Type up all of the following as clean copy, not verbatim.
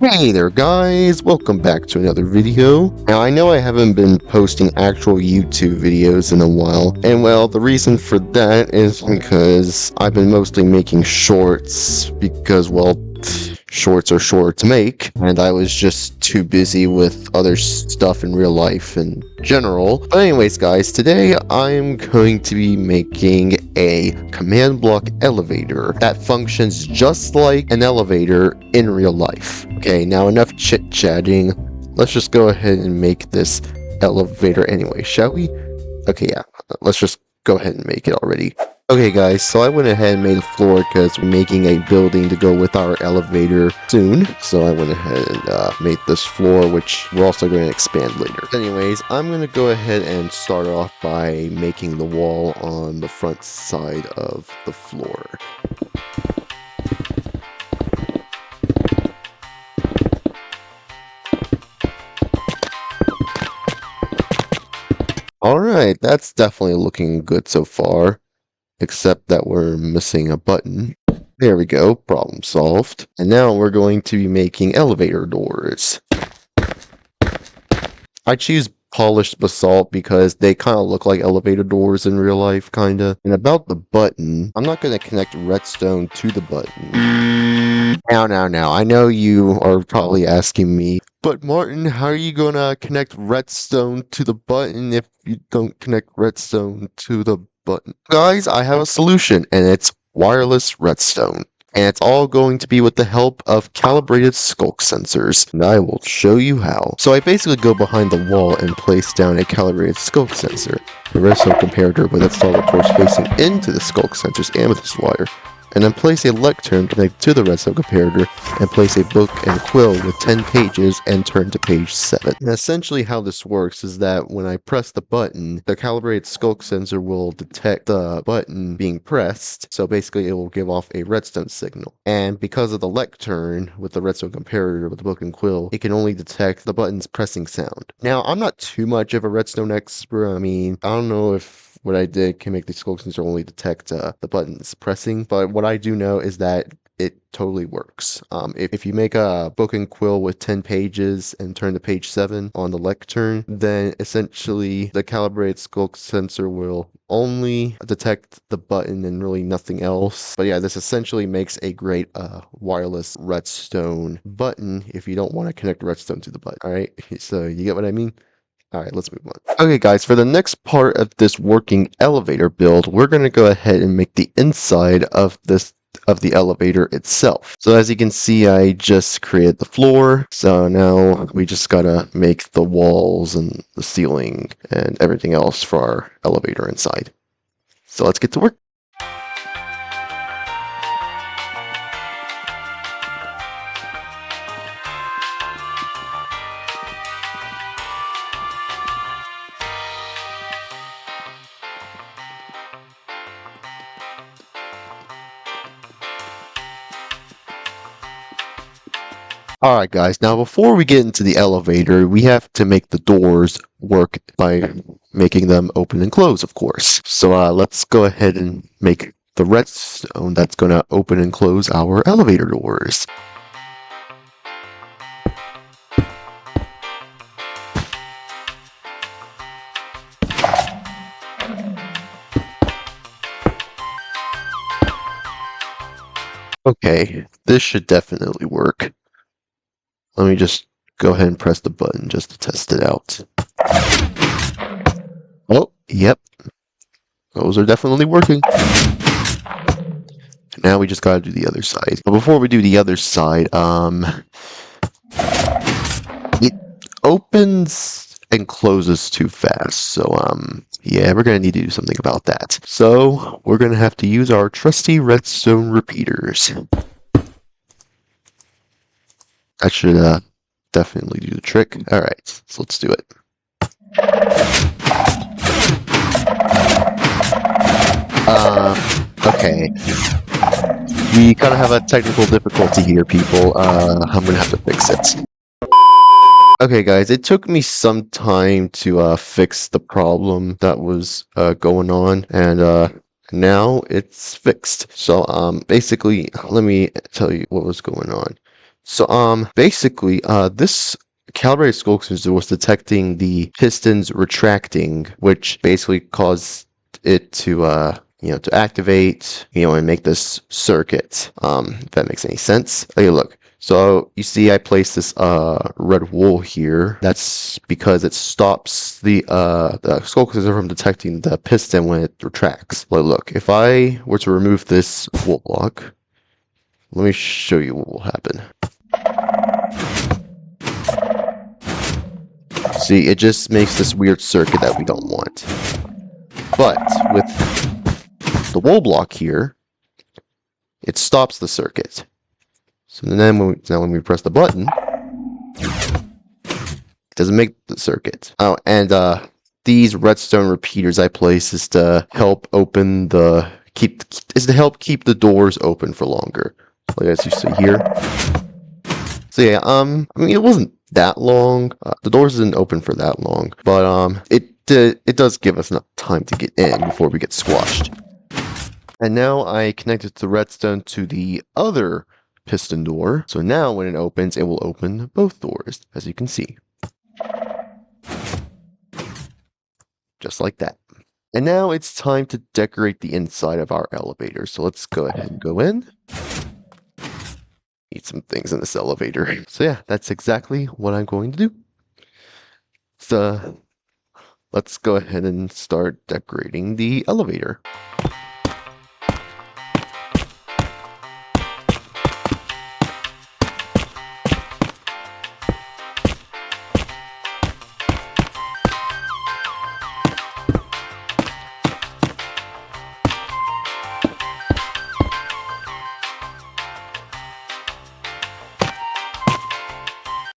Hey there guys, welcome back to another video. Now I know I haven't been posting actual YouTube videos in a while, and well, the reason for that is because I've been mostly making shorts because, well, shorts are shorter to make, and I was just too busy with other stuff in real life in general. But anyways guys, today I'm going to be making a command block elevator that functions just like an elevator in real life. Okay, now enough chit-chatting. Let's just go ahead and make this elevator anyway, shall we? Okay, yeah, let's just go ahead and make it already. Okay guys, so I went ahead and made a floor because we're making a building to go with our elevator soon. So I went ahead and made this floor, which we're also going to expand later. Anyways, I'm going to go ahead and start off by making the wall on the front side of the floor. Alright, that's definitely looking good so far. Except that we're missing a button. There we go, problem solved. And now we're going to be making elevator doors. I choose polished basalt because they kind of look like elevator doors in real life, kinda. And about the button, I'm not going to connect redstone to the button. Now, I know you are probably asking me, but Martin, how are you going to connect redstone to the button if you don't connect redstone to the button? Guys, I have a solution, and it's wireless redstone. And it's all going to be with the help of calibrated skulk sensors, and I will show you how. So I basically go behind the wall and place down a calibrated skulk sensor. The redstone comparator with its solid torch facing into the skulk sensor's amethyst wire, and then place a lectern connected to the redstone comparator, and place a book and quill with 10 pages and turn to page 7. And essentially how this works is that when I press the button, the calibrated skulk sensor will detect the button being pressed, so basically it will give off a redstone signal. And because of the lectern with the redstone comparator with the book and quill, it can only detect the button's pressing sound. Now, I'm not too much of a redstone expert. I mean, I don't know if what I did can make the skulk sensor only detect the buttons pressing, but what I do know is that it totally works. If you make a book and quill with 10 pages and turn to page 7 on the lectern, then essentially the calibrated skulk sensor will only detect the button and really nothing else. But yeah, this essentially makes a great wireless redstone button if you don't want to connect redstone to the button. Alright, so you get what I mean? Alright, let's move on. Okay guys, for the next part of this working elevator build, we're going to go ahead and make the inside of the elevator itself. So as you can see, I just created the floor. So now we just gotta make the walls and the ceiling and everything else for our elevator inside. So let's get to work. Alright guys, now before we get into the elevator, we have to make the doors work by making them open and close, of course. So let's go ahead and make the redstone that's going to open and close our elevator doors. Okay, this should definitely work. Let me just go ahead and press the button just to test it out. Oh, yep. Those are definitely working. Now we just gotta do the other side. But before we do the other side, it opens and closes too fast. So, yeah, we're gonna need to do something about that. So, we're gonna have to use our trusty redstone repeaters. That should, definitely do the trick. Alright, so let's do it. Okay. We kind of have a technical difficulty here, people. I'm gonna have to fix it. Okay, guys, it took me some time to fix the problem that was going on, and now it's fixed. So, basically, let me tell you what was going on. So basically this calibrated skull sensor was detecting the pistons retracting, which basically caused it to to activate, and make this circuit. If that makes any sense. Okay, look. So you see I placed this red wool here. That's because it stops the skull sensor from detecting the piston when it retracts. But look, if I were to remove this wool block, let me show you what will happen. See, it just makes this weird circuit that we don't want. But with the wool block here, it stops the circuit. So then when we press the button, it doesn't make the circuit. Oh, and these redstone repeaters I place is to help open keep the doors open for longer. Like as you see here. So yeah, I mean it wasn't that long. The doors didn't open for that long, but it does give us enough time to get in before we get squashed. And now I connected the redstone to the other piston door. So now when it opens, it will open both doors, as you can see. Just like that. And now it's time to decorate the inside of our elevator. So let's go ahead and go in. Need some things in this elevator. So yeah, that's exactly what I'm going to do. So let's go ahead and start decorating the elevator.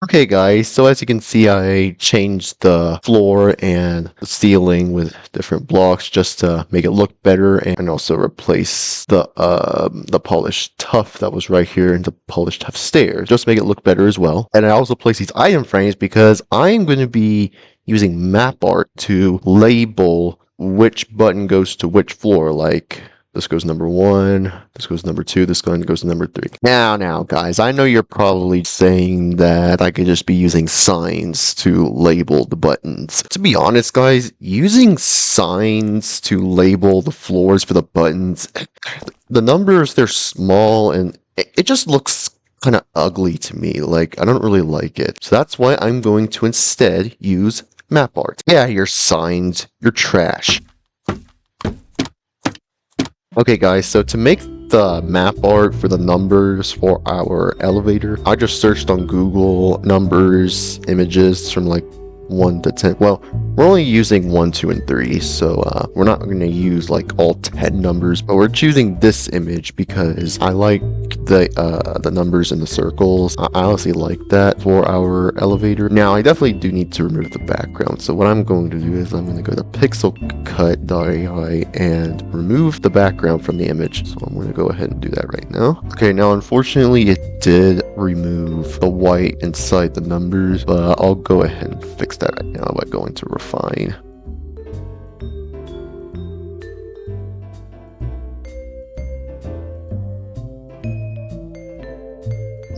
Okay guys, so as you can see I changed the floor and the ceiling with different blocks just to make it look better, and also replace the polished tuff that was right here into polished tuff stairs just to make it look better as well. And I also placed these item frames because I'm going to be using map art to label which button goes to which floor, like this goes number 1, this goes number 2, this one goes to number 3. Now, guys, I know you're probably saying that I could just be using signs to label the buttons. To be honest, guys, using signs to label the floors for the buttons, the numbers, they're small, and it just looks kind of ugly to me. Like, I don't really like it. So that's why I'm going to instead use map art. Yeah, your signs, you're trash. Okay guys, so to make the map art for the numbers for our elevator, I just searched on Google numbers, images from like 1 to 10. Well, we're only using 1, 2, and 3, so we're not going to use like all 10 numbers, but we're choosing this image because I like the numbers in the circles. I honestly like that for our elevator. Now, I definitely do need to remove the background, so what I'm going to do is I'm going to go to pixelcut.ai and remove the background from the image. So I'm going to go ahead and do that right now. Okay, now unfortunately it did remove the white inside the numbers, but I'll go ahead and fix that right now by going to refine.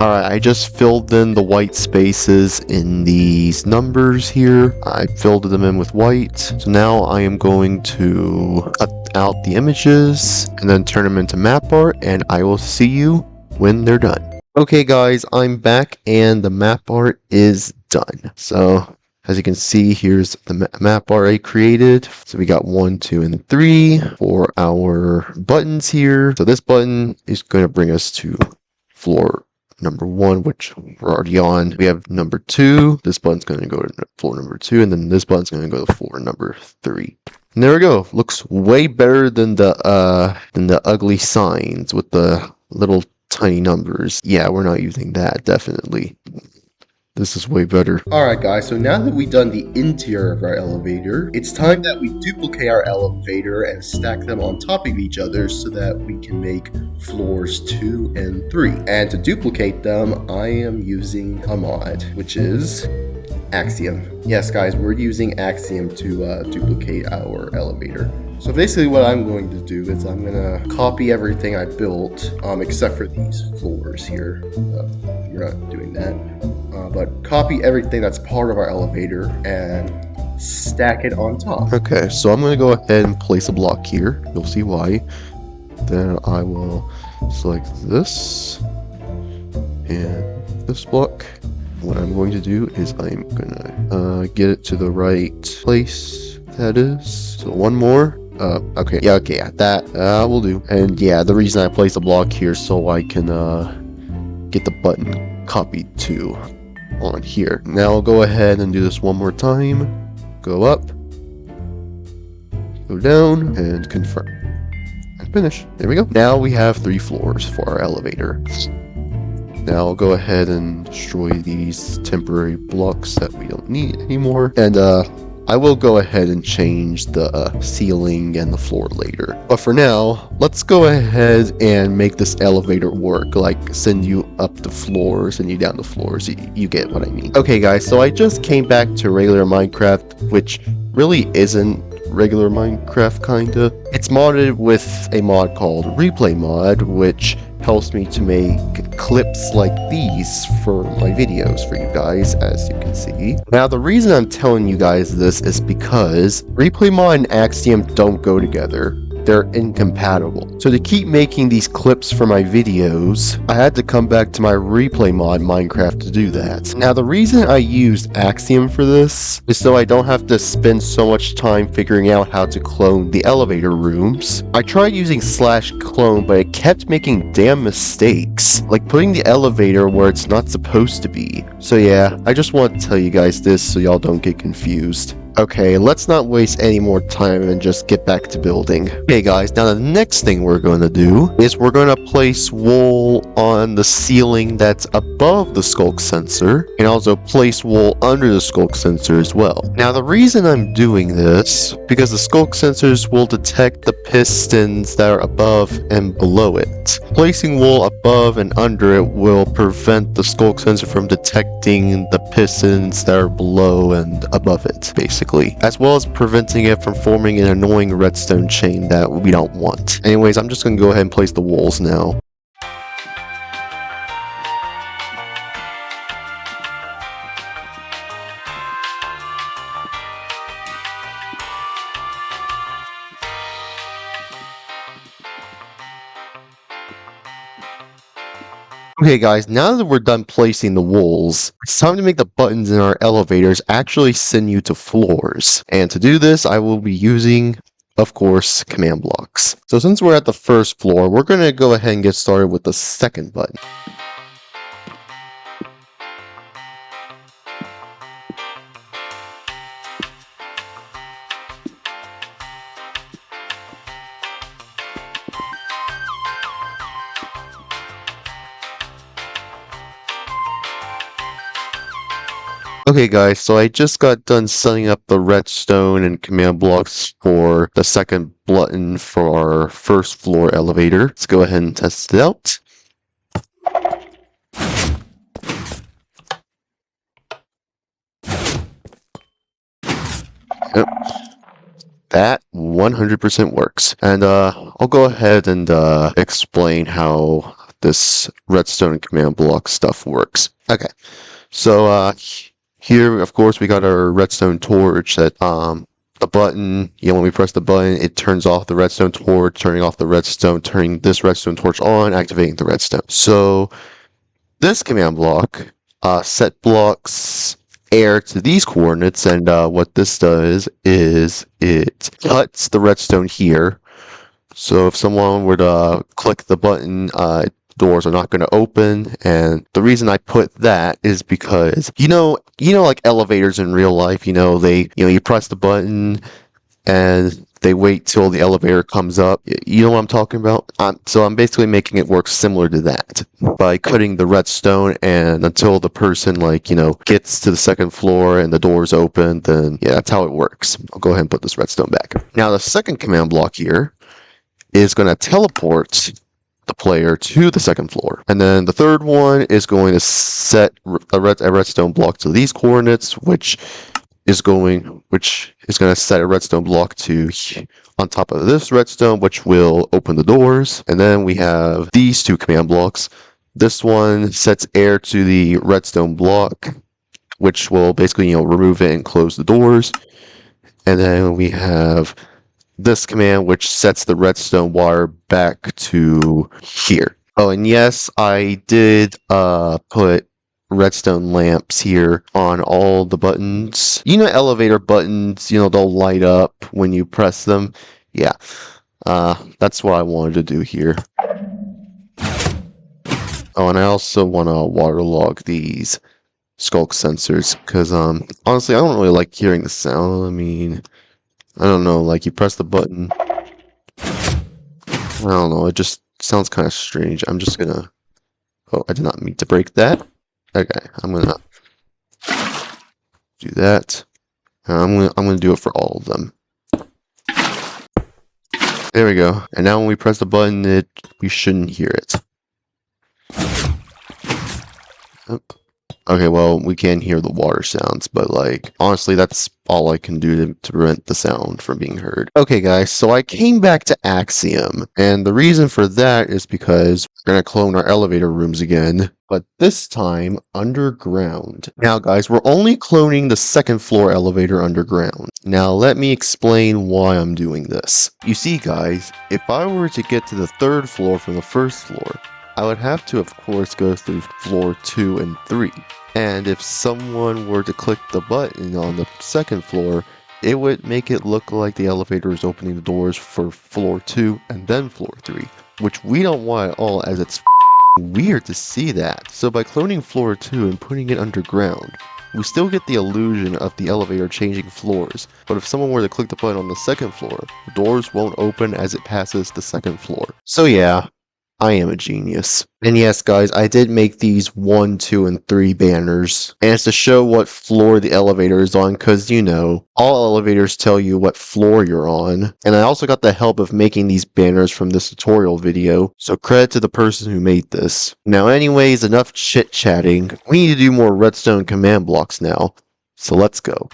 Alright, I just filled in the white spaces in these numbers here. I filled them in with white. So now I am going to cut out the images and then turn them into map art, and I will see you when they're done. Okay guys, I'm back and the map art is done. So as you can see, here's the map art I created. So we got 1, 2, and 3 for our buttons here. So this button is going to bring us to floor number 1, which we're already on. We have number 2. This button's going to go to floor number 2, and then this button's going to go to floor number 3. And there we go. Looks way better than the ugly signs with the little tiny numbers. Yeah, we're not using that, definitely. This is way better. Alright guys, so now that we've done the interior of our elevator, it's time that we duplicate our elevator and stack them on top of each other so that we can make floors 2 and 3. And to duplicate them, I am using a mod, which is Axiom. Yes guys, we're using Axiom to duplicate our elevator. So basically what I'm going to do is I'm going to copy everything I built, except for these floors here. We're not doing that. But copy everything that's part of our elevator and stack it on top. Okay, so I'm going to go ahead and place a block here. You'll see why. Then I will select this and this block. What I'm going to do is I'm gonna get it to the right place. That is. So one more. Okay, yeah, that will do. And yeah, the reason I placed a block here so I can get the button copied to on here. Now I'll go ahead and do this one more time. Go up, go down, and confirm. And finish. There we go. Now we have 3 floors for our elevator. Now I'll go ahead and destroy these temporary blocks that we don't need anymore. And I will go ahead and change the ceiling and the floor later. But for now, let's go ahead and make this elevator work, like send you up the floors and you down the floors. You get what I mean. Okay guys, so I just came back to regular Minecraft, which really isn't regular Minecraft kinda. It's modded with a mod called Replay Mod, which helps me to make clips like these for my videos for you guys, as you can see. Now the reason I'm telling you guys this is because Replay Mod and Axiom don't go together. They're incompatible. So to keep making these clips for my videos, I had to come back to my Replay Mod Minecraft to do that. Now the reason I used Axiom for this is so I don't have to spend so much time figuring out how to clone the elevator rooms. I tried using /clone, but it kept making damn mistakes, like putting the elevator where it's not supposed to be. So yeah, I just want to tell you guys this so y'all don't get confused. Okay, let's not waste any more time and just get back to building. Okay guys, now the next thing we're going to do is we're going to place wool on the ceiling that's above the skulk sensor, and also place wool under the skulk sensor as well. Now the reason I'm doing this, because the skulk sensors will detect the pistons that are above and below it. Placing wool above and under it will prevent the skulk sensor from detecting the pistons that are below and above it, basically, as well as preventing it from forming an annoying redstone chain that we don't want. Anyways, I'm just going to go ahead and place the walls now. Okay guys, now that we're done placing the walls, it's time to make the buttons in our elevators actually send you to floors. And to do this, I will be using, of course, command blocks. So since we're at the first floor, we're going to go ahead and get started with the second button. Okay guys, so I just got done setting up the redstone and command blocks for the second button for our first floor elevator. Let's go ahead and test it out. Yep. That 100% works. And I'll go ahead and explain how this redstone and command block stuff works. Okay, so here, of course, we got our redstone torch that the button, when we press the button, it turns off the redstone torch, turning off the redstone, turning this redstone torch on, activating the redstone. So this command block, set blocks air to these coordinates, and what this does is it cuts the redstone here. So if someone were to click the button, doors are not going to open. And the reason I put that is because like elevators in real life, you press the button and they wait till the elevator comes up. You know what I'm talking about? So I'm basically making it work similar to that by cutting the redstone, and until the person gets to the second floor and the doors open, then yeah, that's how it works. I'll go ahead and put this redstone back. Now the second command block here is going to teleport the player to the second floor. And then the third one is going to set a redstone block to these coordinates, which is going to set a redstone block to on top of this redstone, which will open the doors. And then we have these two command blocks This one sets air to the redstone block, which will basically, remove it and close the doors. And then we have this command, which sets the redstone wire back to here. Oh, and yes, I did put redstone lamps here on all the buttons. Elevator buttons, they'll light up when you press them. Yeah, that's what I wanted to do here. Oh, and I also want to waterlog these skulk sensors because honestly, I don't really like hearing the sound. I mean, I don't know, like you press the button. I don't know, it just sounds kind of strange. I'm just gonna... Oh, I did not mean to break that. Okay, I'm gonna do that. I'm gonna do it for all of them. There we go. And now when we press the button, we shouldn't hear it. Oh. Okay, well, we can hear the water sounds, but like, honestly, that's all I can do to prevent the sound from being heard. Okay, guys, so I came back to Axiom, and the reason for that is because we're gonna clone our elevator rooms again, but this time underground. Now, guys, we're only cloning the second floor elevator underground. Now, let me explain why I'm doing this. You see, guys, if I were to get to the third floor from the first floor, I would have to, of course, go through floor 2 and 3. And if someone were to click the button on the second floor, it would make it look like the elevator is opening the doors for floor 2 and then floor 3, which we don't want at all, as it's weird to see that. So by cloning floor 2 and putting it underground, we still get the illusion of the elevator changing floors, but if someone were to click the button on the second floor, the doors won't open as it passes the second floor. So yeah, I am a genius. And yes, guys, I did make these 1, 2, and 3 banners. And it's to show what floor the elevator is on, because, all elevators tell you what floor you're on. And I also got the help of making these banners from this tutorial video, so credit to the person who made this. Now anyways, enough chit-chatting. We need to do more redstone command blocks now. So let's go.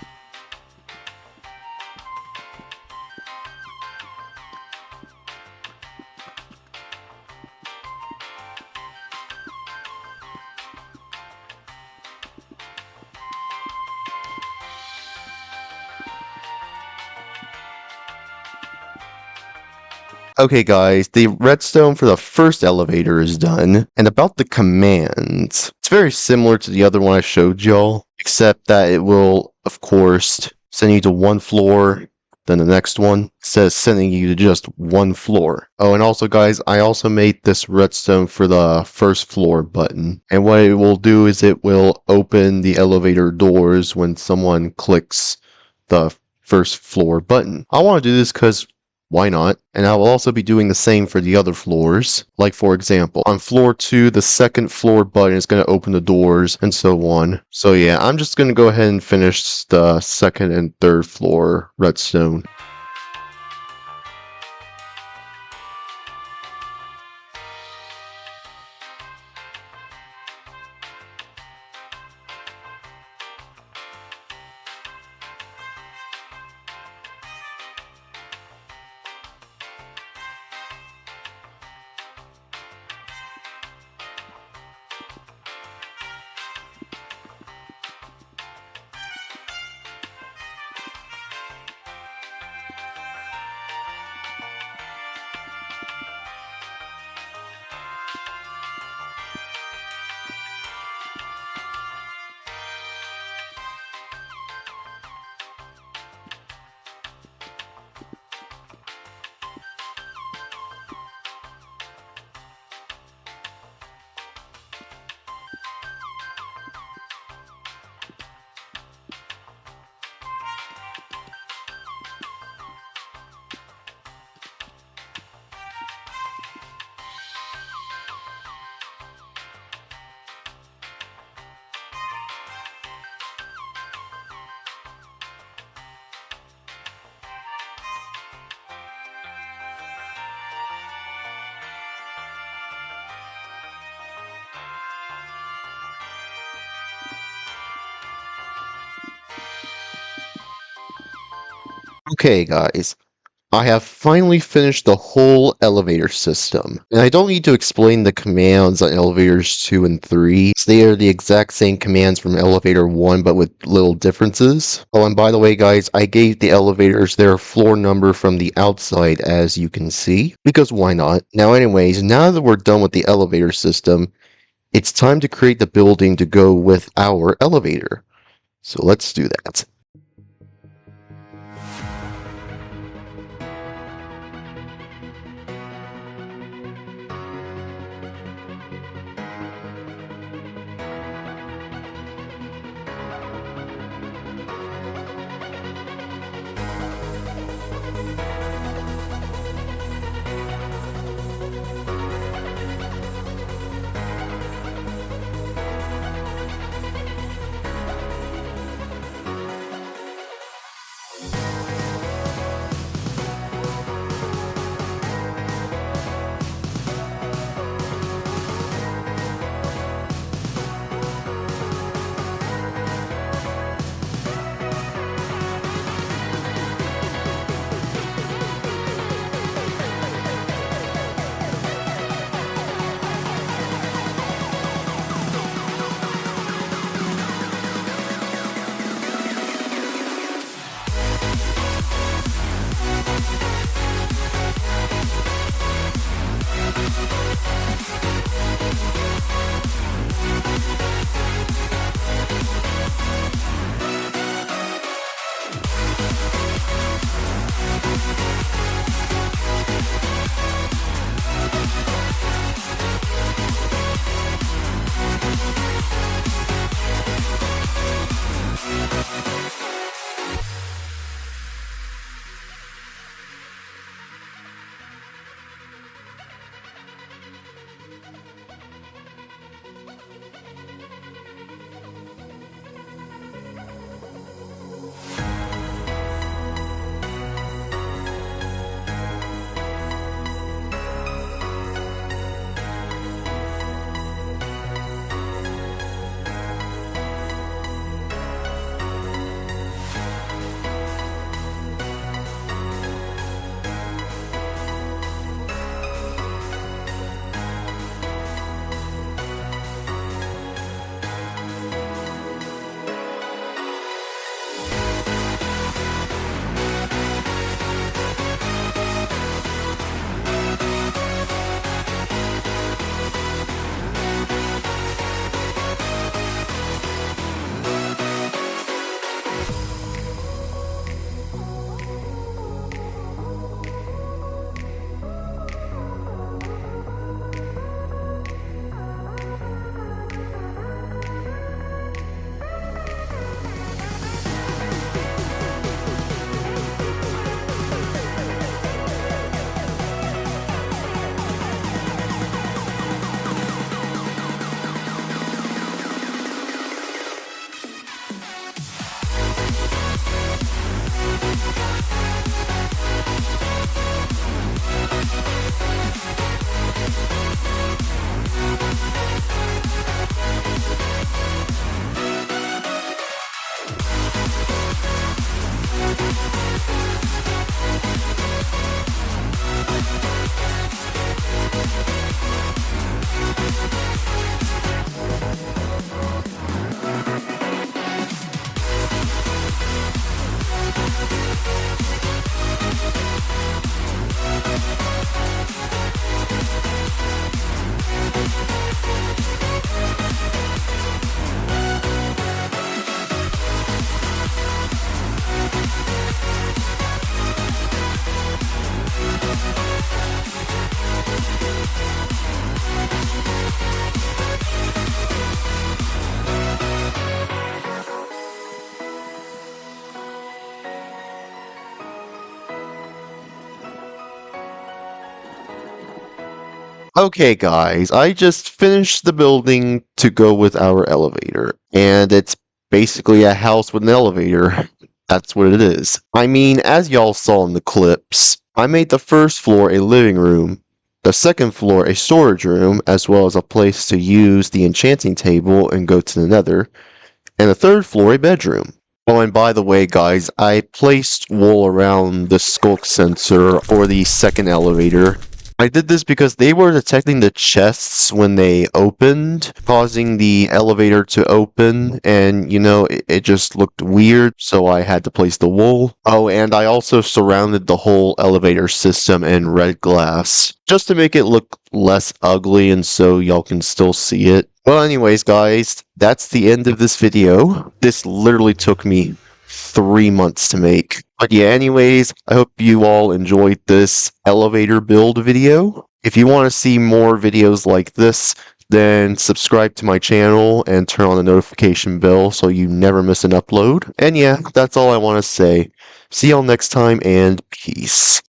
Okay guys, the redstone for the first elevator is done, and about the commands, it's very similar to the other one I showed y'all, except that it will, of course, send you to one floor, then the next one, instead of sending you to just one floor. Oh, and also guys, I also made this redstone for the first floor button, and what it will do is it will open the elevator doors when someone clicks the first floor button. I want to do this because why not? And I will also be doing the same for the other floors. Like for example, on floor 2, the second floor button is going to open the doors and so on. So yeah, I'm just going to go ahead and finish the second and third floor redstone. Okay guys, I have finally finished the whole elevator system. And I don't need to explain the commands on elevators 2 and 3, so they are the exact same commands from elevator 1 but with little differences. Oh, and by the way guys, I gave the elevators their floor number from the outside as you can see, because why not? Now anyways, now that we're done with the elevator system, it's time to create the building to go with our elevator. So let's do that. Okay, guys, I just finished the building to go with our elevator, and it's basically a house with an elevator. That's what it is. I mean, as y'all saw in the clips, I made the first floor a living room, the second floor a storage room, as well as a place to use the enchanting table and go to the nether, and the third floor a bedroom. Oh, and by the way, guys, I placed wool around the skulk sensor for the second elevator. I did this because they were detecting the chests when they opened, causing the elevator to open, and it just looked weird, so I had to place the wool. Oh, and I also surrounded the whole elevator system in red glass, just to make it look less ugly and so y'all can still see it. Well, anyways, guys, that's the end of this video. This literally took me 3 months to make. But yeah, anyways, I hope you all enjoyed this elevator build video. If you want to see more videos like this, then subscribe to my channel and turn on the notification bell so you never miss an upload. And yeah, that's all I want to say. See y'all next time and peace.